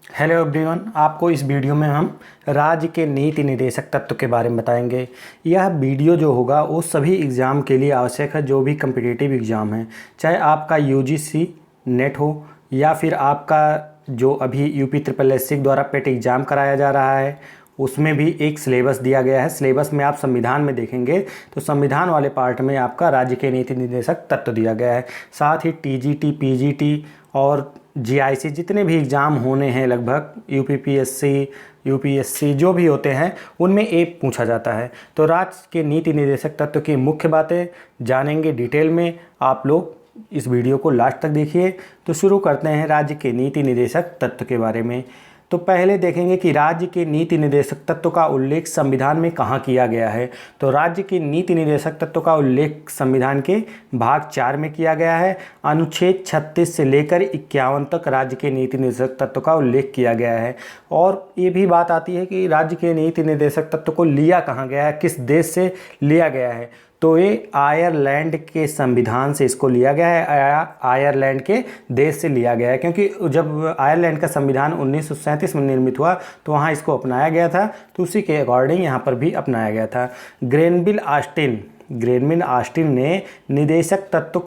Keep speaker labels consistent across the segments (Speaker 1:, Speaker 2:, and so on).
Speaker 1: Hello everyone, आपको इस video में हम राज्य के नीति निर्देशक तत्व के बारे में बताएंगे। यह वीडियो जो होगा वो सभी एग्ज़ाम के लिए आवश्यक है, जो भी कम्पिटिटिव एग्ज़ाम है, चाहे आपका यूजीसी नेट हो या फिर आपका जो अभी यूपी द्वारा पेट एग्ज़ाम कराया जा रहा है, उसमें भी एक सिलेबस दिया गया है। सिलेबस में आप संविधान में देखेंगे तो संविधान वाले पार्ट में आपका राज्य के नीति निर्देशक तत्व दिया गया है। साथ ही टीजीटी, पीजीटी और जीआईसी जितने भी एग्ज़ाम होने हैं, लगभग यूपीएससी जो भी होते हैं, उनमें एक पूछा जाता है। तो राज्य के नीति निर्देशक तत्व की मुख्य बातें जानेंगे डिटेल में। आप लोग इस वीडियो को लास्ट तक देखिए। तो शुरू करते हैं राज्य के नीति निर्देशक तत्व के बारे में। तो पहले देखेंगे कि राज्य के नीति निर्देशक तत्व का उल्लेख संविधान में कहाँ किया गया है। तो राज्य के नीति निर्देशक तत्व का उल्लेख संविधान के भाग 4 में किया गया है। अनुच्छेद 36 से लेकर 51 तक राज्य के नीति निर्देशक तत्व का उल्लेख किया गया है। और ये भी बात आती है कि राज्य के नीति निर्देशक तत्व को लिया कहाँ गया है, किस देश से लिया गया है। तो ये आयरलैंड के संविधान से इसको लिया गया है, आयरलैंड के देश से लिया गया है, क्योंकि जब आयरलैंड का संविधान 1937 में निर्मित हुआ तो वहाँ इसको अपनाया गया था, तो उसी के अकॉर्डिंग यहाँ पर भी अपनाया गया था। ग्रेनविल ऑस्टिन ने निदेशक तत्व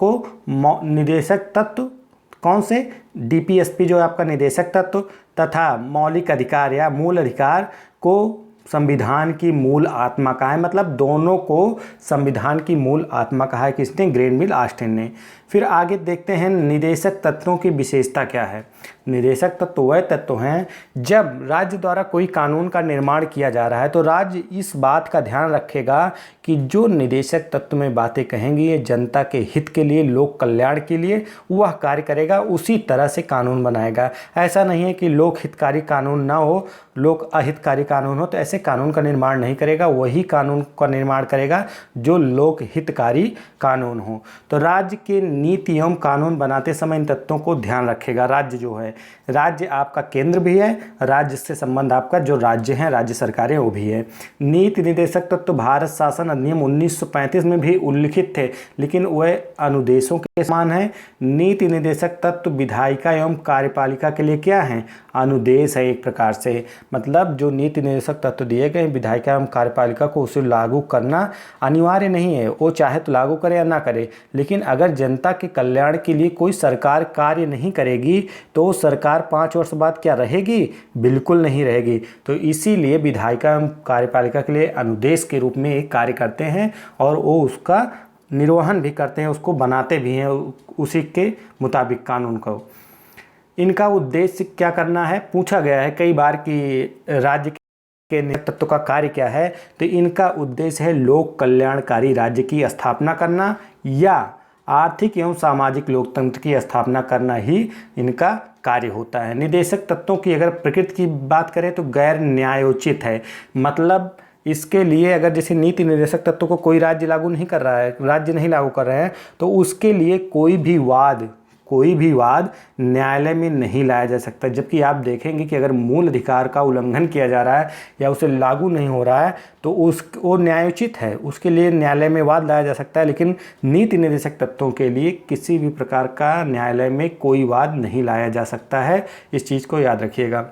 Speaker 1: कौन से, डीपीएसपी जो आपका निदेशक तत्व तथा मौलिक अधिकार या मूल अधिकार को संविधान की मूल आत्मा कहा है। मतलब दोनों को संविधान की मूल आत्मा कहा है किसने, ग्रेनविल ऑस्टिन ने। फिर आगे देखते हैं निदेशक तत्वों की विशेषता क्या है। निदेशक तत्व वह तत्व हैं जब राज्य द्वारा कोई कानून का निर्माण किया जा रहा है तो राज्य इस बात का ध्यान रखेगा कि जो निदेशक तत्व में बातें कहेंगी ये जनता के हित के लिए, लोक कल्याण के लिए वह कार्य करेगा, उसी तरह से कानून बनाएगा। ऐसा नहीं है कि लोक हितकारी कानून ना हो, लोक अहितकारी कानून हो, तो ऐसे कानून का निर्माण नहीं करेगा। वही कानून का निर्माण करेगा जो लोक हितकारी कानून हो। तो राज्य के नीति एवं कानून बनाते समय इन तत्वों को ध्यान रखेगा। राज्य जो है, राज्य आपका केंद्र भी है, राज्य से संबंध आपका जो राज्य हैं, राज्य सरकारें, वो भी है। नीति निर्देशक तत्व भारत शासन अधिनियम 1935 में भी उल्लिखित थे, लेकिन वह अनुदेशों के समान है। नीति निर्देशक तत्व विधायिका एवं कार्यपालिका के लिए क्या है, अनुदेश है एक प्रकार से। मतलब जो नीति निर्देशक तत्व दिए गए विधायिका एवं कार्यपालिका को उसे लागू करना अनिवार्य नहीं है, वो चाहे तो लागू करे या ना करे। लेकिन अगर जनता के कल्याण के लिए कोई सरकार कार्य नहीं करेगी तो सरकार 5 वर्ष बाद क्या रहेगी, बिल्कुल नहीं रहेगी। तो इसीलिए विधायिका एवं कार्यपालिका के लिए अनुदेश के रूप में एक कार्य करते हैं और वो उसका निर्वहन भी करते हैं, उसको बनाते भी हैं उसी के मुताबिक कानून को। इनका उद्देश्य क्या करना है, पूछा गया है कई बार कि राज्य के तत्व का कार्य क्या है। तो इनका उद्देश्य है लोक कल्याणकारी राज्य की स्थापना करना या आर्थिक एवं सामाजिक लोकतंत्र की स्थापना करना ही इनका कार्य होता है। निदेशक तत्वों की अगर प्रकृति की बात करें तो गैर न्यायोचित है। मतलब इसके लिए अगर जैसे नीति निर्देशक तत्व को कोई राज्य लागू नहीं कर रहा है, राज्य नहीं लागू कर रहे हैं, तो उसके लिए कोई भी वाद न्यायालय में नहीं लाया जा सकता। जबकि आप देखेंगे कि अगर मूल अधिकार का उल्लंघन किया जा रहा है या उसे लागू नहीं हो रहा है तो वो न्यायोचित है, उसके लिए न्यायालय में वाद लाया जा सकता है। लेकिन नीति निर्देशक तत्वों के लिए किसी भी प्रकार का न्यायालय में कोई वाद नहीं लाया जा सकता है, इस चीज़ को याद रखिएगा।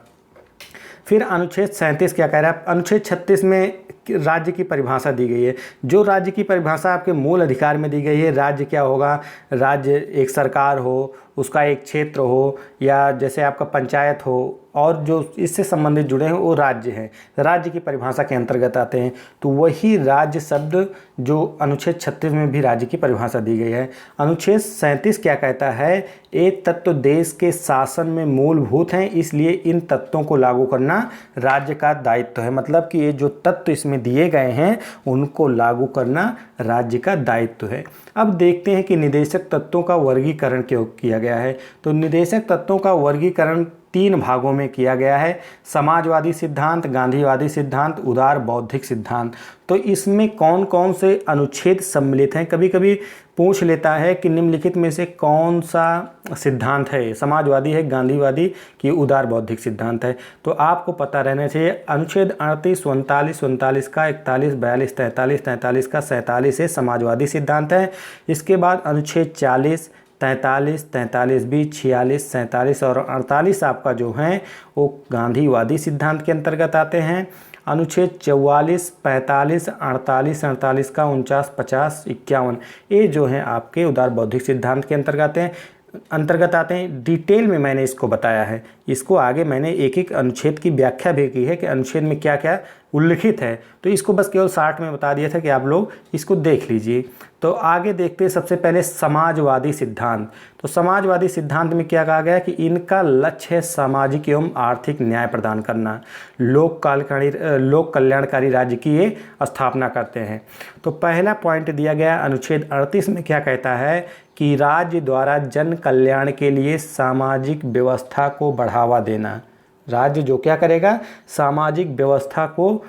Speaker 1: फिर अनुच्छेद 37 क्या कह रहा है, अनुच्छेद 36 में राज्य की परिभाषा दी गई है। जो राज्य की परिभाषा आपके मूल अधिकार में दी गई है, राज्य क्या होगा, राज्य एक सरकार हो, उसका एक क्षेत्र हो, या जैसे आपका पंचायत हो, और जो इससे संबंधित जुड़े हैं वो राज्य हैं, राज्य की परिभाषा के अंतर्गत आते हैं। तो वही राज्य शब्द जो अनुच्छेद 36 में भी राज्य की परिभाषा दी गई है। अनुच्छेद 37 क्या कहता है, ये तत्व देश के शासन में मूलभूत हैं, इसलिए इन तत्वों को लागू करना राज्य का दायित्व है। मतलब कि ये जो तत्व इसमें दिए गए हैं उनको लागू करना राज्य का दायित्व है। अब देखते हैं कि निदेशक तत्वों का वर्गीकरण क्यों किया गया है। तो निदेशक तत्वों का वर्गीकरण 3 भागों में किया गया है, समाजवादी सिद्धांत, गांधीवादी सिद्धांत, उदार बौद्धिक सिद्धांत। तो इसमें कौन कौन से अनुच्छेद सम्मिलित हैं, कभी कभी पूछ लेता है कि निम्नलिखित में से कौन सा सिद्धांत है, समाजवादी है, गांधीवादी कि उदार बौद्धिक सिद्धांत है। तो आपको पता रहना चाहिए अनुच्छेद 38, 39 का 41, 42, 43 का 47 है समाजवादी सिद्धांत है। इसके बाद अनुच्छेद 40, 43, 43B, 46, 47 और 48 आपका जो हैं वो गांधीवादी सिद्धांत के अंतर्गत आते हैं। अनुच्छेद 44, 45, 48, 48 का 49, 50, 51 ये जो हैं आपके उदार बौद्धिक सिद्धांत के अंतर्गत आते हैं। डिटेल में मैंने इसको बताया है, इसको आगे मैंने एक एक अनुच्छेद की व्याख्या भी की है कि अनुच्छेद में क्या क्या उल्लिखित है, तो इसको बस केवल 60 में बता दिया था कि आप लोग इसको देख लीजिए। तो आगे देखते हैं सबसे पहले समाजवादी सिद्धांत। तो समाजवादी सिद्धांत में क्या कहा गया कि इनका लक्ष्य है सामाजिक एवं आर्थिक न्याय प्रदान करना, लोक कल्याणकारी राज्य की ये स्थापना करते हैं। तो पहला पॉइंट दिया गया अनुच्छेद 38 में क्या कहता है कि राज्य द्वारा जन कल्याण के लिए सामाजिक व्यवस्था को बढ़ावा देना। राज्य जो क्या करेगा, सामाजिक व्यवस्था को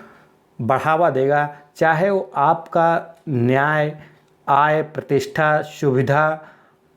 Speaker 1: बढ़ावा देगा, चाहे वो आपका न्याय, आय, प्रतिष्ठा, सुविधा,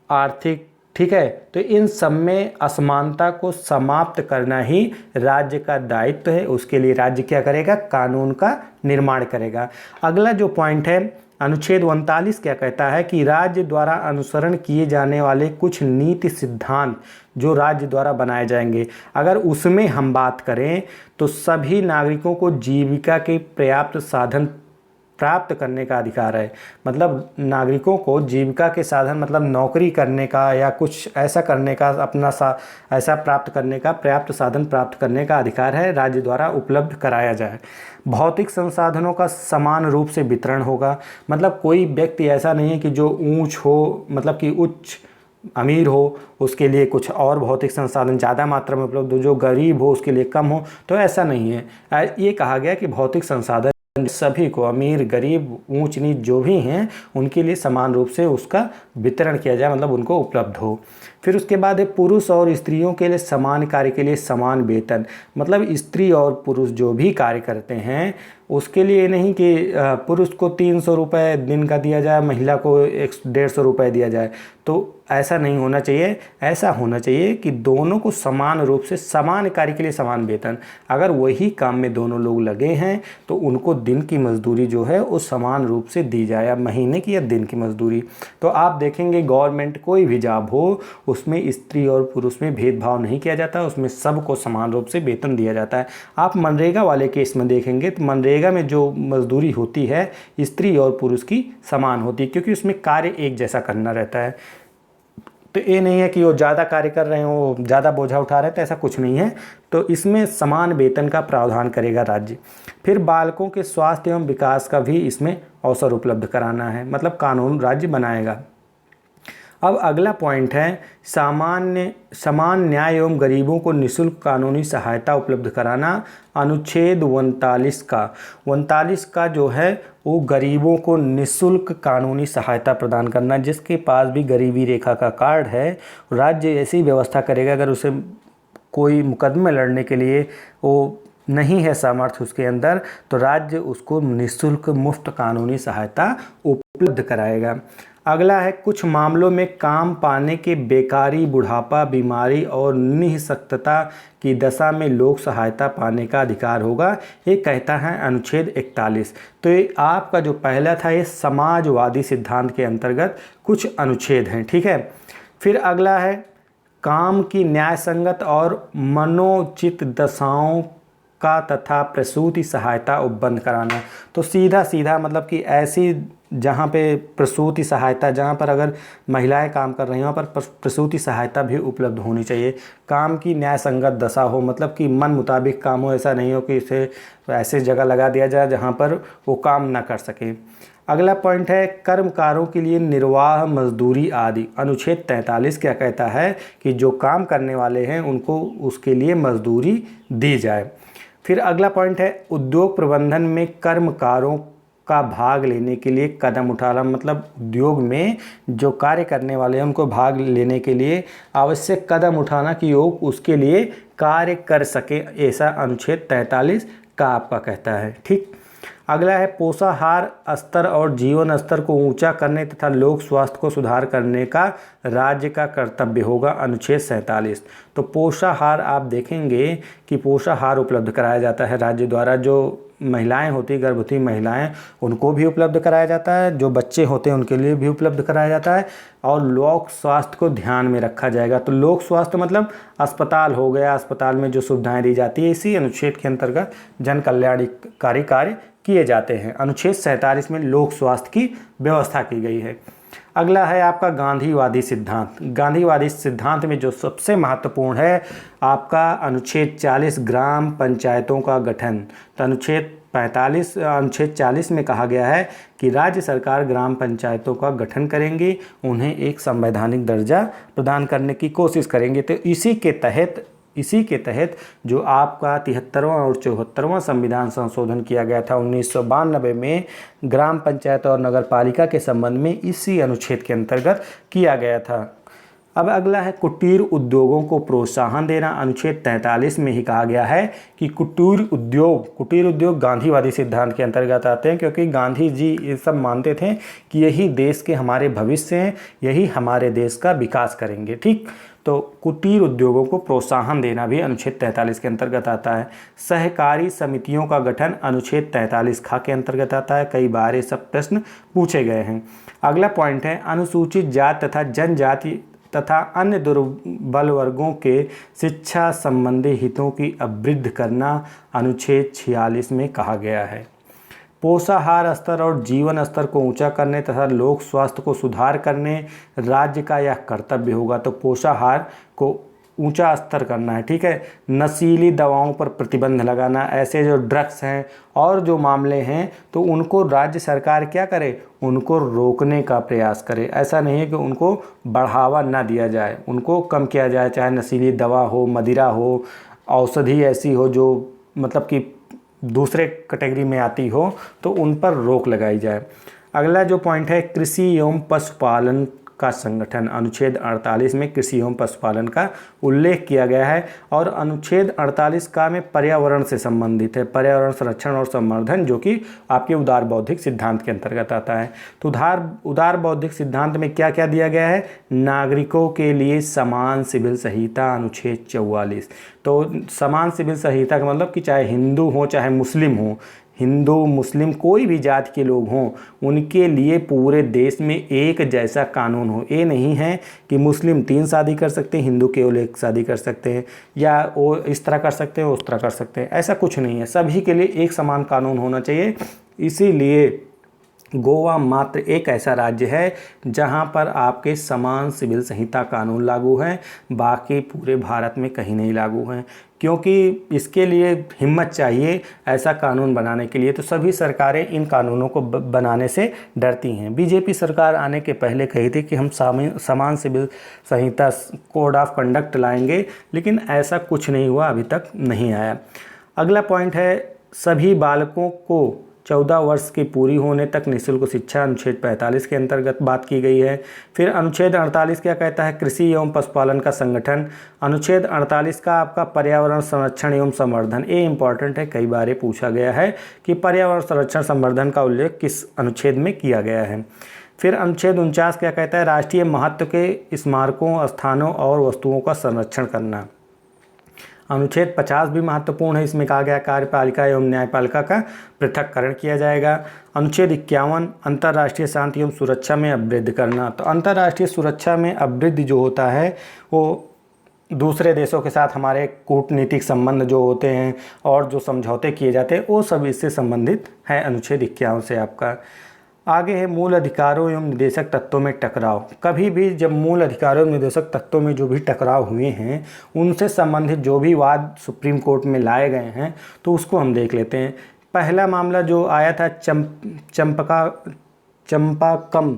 Speaker 1: आर्थिक, ठीक है। तो इन सब में असमानता को समाप्त करना ही राज्य का दायित्व है। उसके लिए राज्य क्या करेगा, कानून का निर्माण करेगा। अगला जो पॉइंट है अनुच्छेद 39 क्या कहता है कि राज्य द्वारा अनुसरण किए जाने वाले कुछ नीति सिद्धांत जो राज्य द्वारा बनाए जाएंगे, अगर उसमें हम बात करें तो सभी नागरिकों को जीविका के पर्याप्त साधन प्राप्त करने का अधिकार है। मतलब नागरिकों को जीविका के साधन मतलब नौकरी करने का या कुछ ऐसा करने का, ऐसा प्राप्त करने का, पर्याप्त साधन प्राप्त करने का अधिकार है, राज्य द्वारा उपलब्ध कराया जाए। भौतिक संसाधनों का समान रूप से वितरण होगा। मतलब कोई व्यक्ति ऐसा नहीं है कि जो ऊंच हो, मतलब कि उच्च अमीर हो उसके लिए कुछ और भौतिक संसाधन ज़्यादा मात्रा में उपलब्ध हो, जो गरीब हो उसके लिए कम हो, तो ऐसा नहीं है। ये कहा गया कि भौतिक संसाधन सभी को, अमीर, गरीब, ऊंच नीच जो भी हैं उनके लिए समान रूप से उसका वितरण किया जाए, मतलब उनको उपलब्ध हो। फिर उसके बाद है पुरुष और स्त्रियों के लिए समान कार्य के लिए समान वेतन। मतलब स्त्री और पुरुष जो भी कार्य करते हैं उसके लिए नहीं कि पुरुष को 300 रुपये दिन का दिया जाए, महिला को 150 रुपये दिया जाए, तो ऐसा नहीं होना चाहिए। ऐसा होना चाहिए कि दोनों को समान रूप से समान कार्य के लिए समान वेतन। अगर वही काम में दोनों लोग लगे हैं तो उनको दिन की मजदूरी जो है वो समान रूप से दी जाए, या महीने की या दिन की मजदूरी। तो आप देखेंगे गवर्नमेंट कोई भी जॉब हो उसमें स्त्री और पुरुष में भेदभाव नहीं किया जाता, उसमें सबको समान रूप से वेतन दिया जाता है। आप मनरेगा वाले केस में देखेंगे तो मनरेगा में जो मजदूरी होती है स्त्री और पुरुष की समान होती है, क्योंकि उसमें कार्य एक जैसा करना रहता है। तो ये नहीं है कि वो ज़्यादा कार्य कर रहे हैं, वो ज़्यादा बोझा उठा रहे हैं, तो ऐसा कुछ नहीं है। तो इसमें समान वेतन का प्रावधान करेगा राज्य। फिर बालकों के स्वास्थ्य एवं विकास का भी इसमें अवसर उपलब्ध कराना है, मतलब कानून राज्य बनाएगा। अब अगला पॉइंट है समान न्याय एवं गरीबों को निःशुल्क कानूनी सहायता उपलब्ध कराना। अनुच्छेद 39 का जो है वो गरीबों को निःशुल्क कानूनी सहायता प्रदान करना। जिसके पास भी गरीबी रेखा का कार्ड है, राज्य ऐसी व्यवस्था करेगा, अगर उसे कोई मुकदमे लड़ने के लिए वो नहीं है सामर्थ्य उसके अंदर, तो राज्य उसको निःशुल्क मुफ्त कानूनी सहायता उपलब्ध कराएगा। अगला है कुछ मामलों में काम पाने के बेकारी, बुढ़ापा, बीमारी और निःशक्तता की दशा में लोक सहायता पाने का अधिकार होगा। ये कहता है अनुच्छेद 41। तो ये आपका जो पहला था ये समाजवादी सिद्धांत के अंतर्गत कुछ अनुच्छेद हैं, ठीक है। फिर अगला है काम की न्यायसंगत और मनोचित दशाओं का तथा प्रसूति सहायता उपबंध कराना। तो सीधा मतलब कि ऐसी जहाँ पे प्रसूति सहायता, जहाँ पर अगर महिलाएं काम कर रही हैं वहाँ पर प्रसूति सहायता भी उपलब्ध होनी चाहिए। काम की न्याय संगत दशा हो, मतलब कि मन मुताबिक काम हो, ऐसा नहीं हो कि इसे ऐसे जगह लगा दिया जाए जहाँ पर वो काम ना कर सके। अगला पॉइंट है कर्मकारों के लिए निर्वाह मजदूरी आदि। अनुच्छेद 43 क्या कहता है कि जो काम करने वाले हैं उनको उसके लिए मजदूरी दी जाए। फिर अगला पॉइंट है उद्योग प्रबंधन में कर्मकारों का भाग लेने के लिए कदम उठाना। मतलब उद्योग में जो कार्य करने वाले हैं उनको भाग लेने के लिए आवश्यक कदम उठाना कि वो उसके लिए कार्य कर सके, ऐसा अनुच्छेद 43 का आपका कहता है, ठीक। अगला है पोषाहार स्तर और जीवन स्तर को ऊंचा करने तथा लोक स्वास्थ्य को सुधार करने का राज्य का कर्तव्य होगा, अनुच्छेद 47। तो पोषाहार आप देखेंगे कि पोषाहार उपलब्ध कराया जाता है राज्य द्वारा, जो महिलाएं होती, गर्भवती महिलाएं, उनको भी उपलब्ध कराया जाता है, जो बच्चे होते हैं उनके लिए भी उपलब्ध कराया जाता है, और लोक स्वास्थ्य को ध्यान में रखा जाएगा। तो लोक स्वास्थ्य मतलब अस्पताल हो गया, अस्पताल में जो सुविधाएं दी जाती है, इसी अनुच्छेद के अंतर्गत जन कल्याणकारी कार्य किए जाते हैं। अनुच्छेद 47 में लोक स्वास्थ्य की व्यवस्था की गई है। अगला है आपका गांधीवादी सिद्धांत। गांधीवादी सिद्धांत में जो सबसे महत्वपूर्ण है आपका अनुच्छेद 40 ग्राम पंचायतों का गठन। तो अनुच्छेद 40 में कहा गया है कि राज्य सरकार ग्राम पंचायतों का गठन करेंगी, उन्हें एक संवैधानिक दर्जा प्रदान करने की कोशिश करेंगे। तो इसी के तहत जो आपका 73वां और 74वां संविधान संशोधन किया गया था 1992 में, ग्राम पंचायत और नगर पालिका के संबंध में इसी अनुच्छेद के अंतर्गत किया गया था। अब अगला है कुटीर उद्योगों को प्रोत्साहन देना। अनुच्छेद 43 में ही कहा गया है कि कुटीर उद्योग गांधीवादी सिद्धांत के अंतर्गत आते हैं, क्योंकि गांधी जी ये सब मानते थे कि यही देश के हमारे भविष्य हैं, यही हमारे देश का विकास करेंगे। ठीक, तो कुटीर उद्योगों को प्रोत्साहन देना भी अनुच्छेद 43 के अंतर्गत आता है। सहकारी समितियों का गठन अनुच्छेद 43 ख के अंतर्गत आता है। कई बार ये सब प्रश्न पूछे गए हैं। अगला पॉइंट है अनुसूचित जाति तथा जनजाति तथा अन्य दुर्बल वर्गों के शिक्षा संबंधी हितों की अभिवृद्धि करना अनुच्छेद 46 में कहा गया है। पोषाहार स्तर और जीवन स्तर को ऊंचा करने तथा लोक स्वास्थ्य को सुधार करने राज्य का यह कर्तव्य होगा। तो पोषाहार को ऊंचा स्तर करना है। ठीक है, नशीली दवाओं पर प्रतिबंध लगाना, ऐसे जो ड्रग्स हैं और जो मामले हैं तो उनको राज्य सरकार क्या करे, उनको रोकने का प्रयास करे। ऐसा नहीं है कि उनको बढ़ावा ना दिया जाए, उनको कम किया जाए। चाहे नशीली दवा हो, मदिरा हो, औषधि ऐसी हो जो मतलब कि दूसरे कैटेगरी में आती हो, तो उन पर रोक लगाई जाए। अगला जो पॉइंट है कृषि एवं पशुपालन का संगठन। अनुच्छेद 48 में कृषि एवं पशुपालन का उल्लेख किया गया है और अनुच्छेद 48 का में पर्यावरण से संबंधित है, पर्यावरण संरक्षण और संवर्धन, जो कि आपके उदार बौद्धिक सिद्धांत के अंतर्गत आता है। तो उदार बौद्धिक सिद्धांत में क्या क्या दिया गया है, नागरिकों के लिए समान सिविल संहिता, अनुच्छेद 44। तो समान सिविल संहिता का मतलब कि चाहे हिंदू हो चाहे मुस्लिम हो, हिंदू मुस्लिम कोई भी जाति के लोग हों, उनके लिए पूरे देश में एक जैसा कानून हो। ये नहीं है कि मुस्लिम 3 शादी कर सकते हैं, हिंदू केवल 1 शादी कर सकते हैं, या वो इस तरह कर सकते हैं, उस तरह कर सकते हैं, ऐसा कुछ नहीं है। सभी के लिए एक समान कानून होना चाहिए। इसीलिए गोवा मात्र एक ऐसा राज्य है जहां पर आपके समान सिविल संहिता कानून लागू हैं, बाकी पूरे भारत में कहीं नहीं लागू हैं, क्योंकि इसके लिए हिम्मत चाहिए ऐसा कानून बनाने के लिए। तो सभी सरकारें इन कानूनों को बनाने से डरती हैं। बीजेपी सरकार आने के पहले कही थी कि हम समान सिविल संहिता कोड ऑफ कंडक्ट लाएंगे, लेकिन ऐसा कुछ नहीं हुआ, अभी तक नहीं आया। अगला पॉइंट है सभी बालकों को 14 वर्ष की पूरी होने तक निःशुल्क शिक्षा, अनुच्छेद 45 के अंतर्गत बात की गई है। फिर अनुच्छेद 48 क्या कहता है, कृषि एवं पशुपालन का संगठन। अनुच्छेद 48 का आपका पर्यावरण संरक्षण एवं संवर्धन, ये इंपॉर्टेंट है, कई बार ये पूछा गया है कि पर्यावरण संरक्षण संवर्धन का उल्लेख किस अनुच्छेद में किया गया है। फिर अनुच्छेद 49 क्या कहता है, राष्ट्रीय महत्व के स्मारकों, स्थानों और वस्तुओं का संरक्षण करना। अनुच्छेद 50 भी महत्वपूर्ण है, इसमें कहा गया कार्यपालिका एवं न्यायपालिका का पृथक्करण किया जाएगा। अनुच्छेद 51 अंतर्राष्ट्रीय शांति एवं सुरक्षा में अभिवृद्धि करना। तो अंतर्राष्ट्रीय सुरक्षा में अभिवृद्धि जो होता है वो दूसरे देशों के साथ हमारे कूटनीतिक संबंध जो होते हैं और जो समझौते किए जाते हैं वो सब इससे संबंधित है। अनुच्छेद 51 से आपका आगे है मूल अधिकारों एवं निदेशक तत्वों में टकराव। कभी भी जब मूल अधिकारों एवं निदेशक तत्वों में जो भी टकराव हुए हैं उनसे संबंधित जो भी वाद सुप्रीम कोर्ट में लाए गए हैं तो उसको हम देख लेते हैं। पहला मामला जो आया था चंपाकम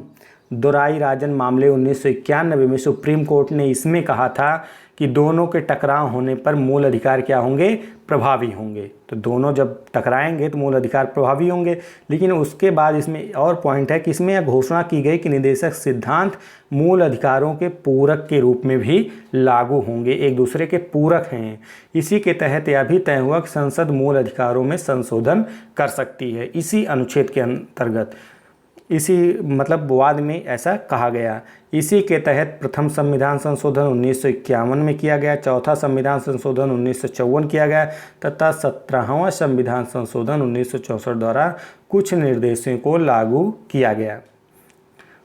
Speaker 1: दोराई राजन मामले 1991 में सुप्रीम कोर्ट ने इसमें कहा था कि दोनों के टकराव होने पर मूल अधिकार क्या होंगे, प्रभावी होंगे। तो दोनों जब टकराएंगे तो मूल अधिकार प्रभावी होंगे। लेकिन उसके बाद इसमें और पॉइंट है कि इसमें यह घोषणा की गई कि निदेशक सिद्धांत मूल अधिकारों के पूरक के रूप में भी लागू होंगे, एक दूसरे के पूरक हैं। इसी के तहत यह भी तय हुआ कि संसद मूल अधिकारों में संशोधन कर सकती है। इसी अनुच्छेद के अंतर्गत इसी मतलब वाद में ऐसा कहा गया। इसी के तहत प्रथम संविधान संशोधन 1951 में किया गया, चौथा संविधान संशोधन 1954 किया गया तथा 17वां संविधान संशोधन 1964 द्वारा कुछ निर्देशों को लागू किया गया।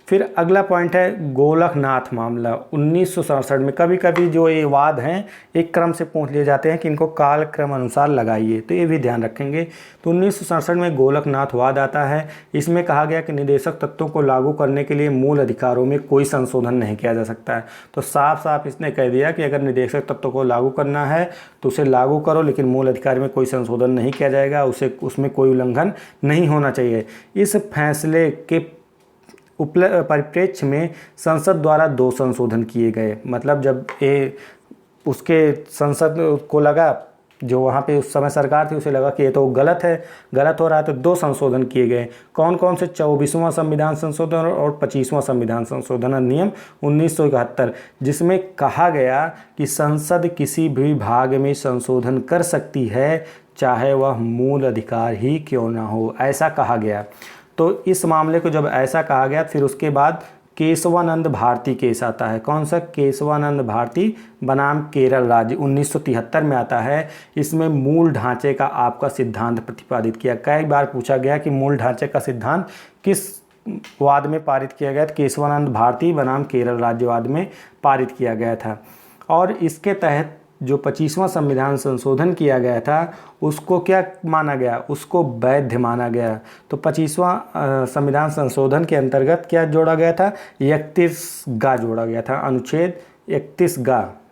Speaker 1: फिर अगला पॉइंट है गोलकनाथ मामला 1967 में। कभी कभी जो ये वाद हैं एक क्रम से पूछ लिए जाते हैं कि इनको कालक्रम अनुसार लगाइए, तो ये भी ध्यान रखेंगे। तो 1967 में गोलकनाथ वाद आता है। इसमें कहा गया कि निदेशक तत्वों को लागू करने के लिए मूल अधिकारों में कोई संशोधन नहीं किया जा सकता है। तो साफ साफ इसने कह दिया कि अगर निदेशक तत्वों को लागू करना है तो उसे लागू करो, लेकिन मूल अधिकार में कोई संशोधन नहीं किया जाएगा, उसमें कोई उल्लंघन नहीं होना चाहिए। इस फैसले के परिप्रेक्ष्य में संसद द्वारा 2 संशोधन किए गए। मतलब जब ये उसके संसद को लगा, जो वहाँ पे उस समय सरकार थी, उसे लगा कि ये तो गलत हो रहा है, तो 2 संशोधन किए गए। कौन कौन से? 24वां संविधान संशोधन और 25वां संविधान संशोधन अधिनियम 1971, जिसमें कहा गया कि संसद किसी भी भाग में संशोधन कर सकती है, चाहे वह मूल अधिकार ही क्यों ना हो, ऐसा कहा गया। तो इस मामले को जब ऐसा कहा गया, फिर उसके बाद केशवानंद भारती केस आता है। कौन सा? केशवानंद भारती बनाम केरल राज्य 1973 में आता है। इसमें मूल ढांचे का आपका सिद्धांत प्रतिपादित किया। कई बार पूछा गया कि मूल ढांचे का सिद्धांत किस वाद में पारित किया गया? केशवानंद भारती बनाम केरल राज्यवाद में पारित किया गया था। और इसके तहत जो 25वां संविधान संशोधन किया गया था उसको क्या माना गया? उसको वैध माना गया। तो 25वां संविधान संशोधन के अंतर्गत क्या जोड़ा गया था? 31 जोड़ा गया था। अनुच्छेद 31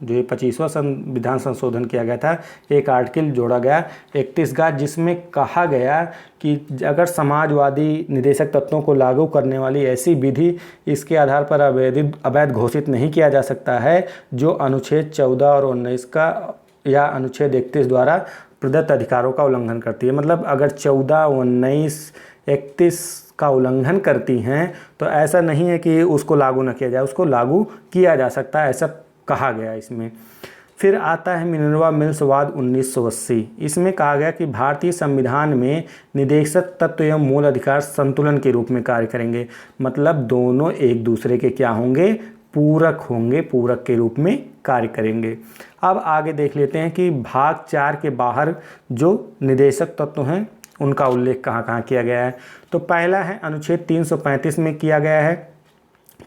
Speaker 1: जो ये 25वां संविधान संशोधन किया गया था, एक आर्टिकल जोड़ा गया 31, जिसमें कहा गया कि अगर समाजवादी निदेशक तत्वों को लागू करने वाली ऐसी विधि इसके आधार पर अवैध घोषित नहीं किया जा सकता है जो अनुच्छेद 14 और 19 का या अनुच्छेद 31 द्वारा प्रदत्त अधिकारों का उल्लंघन करती है। मतलब अगर 14, 19, 31 का उल्लंघन करती हैं तो ऐसा नहीं है कि उसको लागू न किया जाए, उसको लागू किया जा सकता है, ऐसा कहा गया इसमें। फिर आता है मिनर्वा मिल्स वाद 1980। इसमें कहा गया कि भारतीय संविधान में निदेशक तत्व एवं मूल अधिकार संतुलन के रूप में कार्य करेंगे। मतलब दोनों एक दूसरे के क्या होंगे? पूरक होंगे, पूरक के रूप में कार्य करेंगे। अब आगे देख लेते हैं कि भाग 4 के बाहर जो निदेशक तत्व हैं उनका उल्लेख कहाँ कहाँ किया गया है। तो पहला है अनुच्छेद 335 में किया गया है।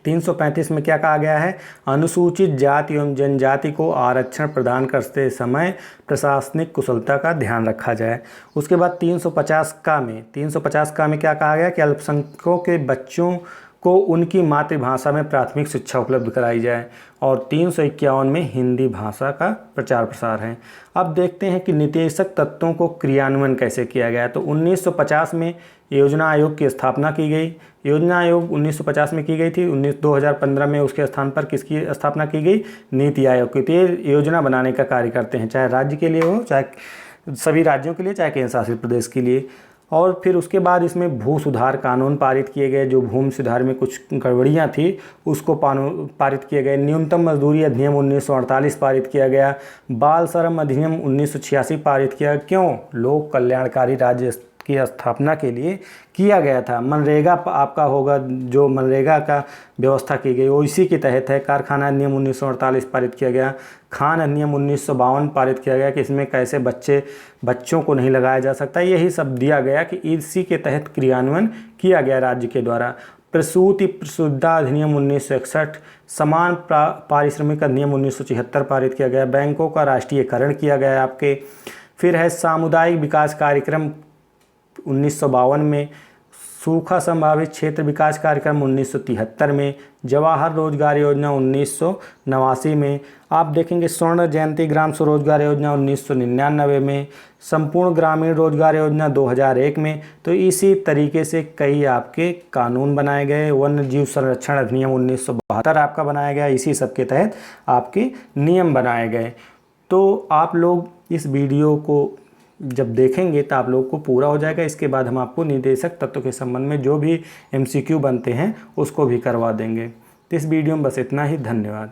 Speaker 1: 335 में क्या कहा गया है? अनुसूचित जाति एवं जनजाति को आरक्षण प्रदान करते समय प्रशासनिक कुशलता का ध्यान रखा जाए। उसके बाद 350 का में क्या कहा गया कि अल्पसंख्यकों के बच्चों को उनकी मातृभाषा में प्राथमिक शिक्षा उपलब्ध कराई जाए। और 351 में हिंदी भाषा का प्रचार प्रसार है। अब देखते हैं कि निदेशक तत्वों को क्रियान्वयन कैसे किया गया। तो 1950 में योजना आयोग की स्थापना की गई। योजना आयोग 1950 में की गई थी। 2015 में उसके स्थान पर किसकी स्थापना की गई? नीति आयोग की। तो ये योजना बनाने का कार्य करते हैं, चाहे राज्य के लिए हो, चाहे सभी राज्यों के लिए, चाहे केंद्र शासित प्रदेश के लिए। और फिर उसके बाद इसमें भू सुधार कानून पारित किए गए। जो भूमि सुधार में कुछ गड़बड़ियाँ थी उसको पारित किए गए। न्यूनतम मजदूरी अधिनियम 1948 पारित किया गया। बाल श्रम अधिनियम 1986 पारित किया। क्यों? लोक कल्याणकारी राज्य की स्थापना के लिए किया गया था। मनरेगा आपका होगा, जो मनरेगा का व्यवस्था की गई वो इसी के तहत है। कारखाना अधिनियम 1948 पारित किया गया। खान अधिनियम 1952 पारित किया गया कि इसमें कैसे बच्चों को नहीं लगाया जा सकता। यही सब दिया गया कि इसी के तहत क्रियान्वयन किया गया राज्य के द्वारा। प्रसूति प्रसूदा अधिनियम 1961, समान पारिश्रमिक अधिनियम 1976 पारित किया गया। बैंकों का राष्ट्रीयकरण किया गया आपके। फिर है सामुदायिक विकास कार्यक्रम 1952 में सूखा संभावित क्षेत्र विकास कार्यक्रम 1973 में, जवाहर रोजगार योजना 1989 में, आप देखेंगे स्वर्ण जयंती ग्राम स्वरोजगार योजना 1999 में, संपूर्ण ग्रामीण रोजगार योजना 2001 में। तो इसी तरीके से कई आपके कानून बनाए गए। वन्य जीव संरक्षण अधिनियम 1972 आपका बनाया गया, इसी सब के तहत आपके नियम बनाए गए। तो आप लोग इस वीडियो को जब देखेंगे तो आप लोग को पूरा हो जाएगा। इसके बाद हम आपको निदेशक तत्व के संबंध में जो भी MCQ बनते हैं उसको भी करवा देंगे। तो इस वीडियो में बस इतना ही। धन्यवाद।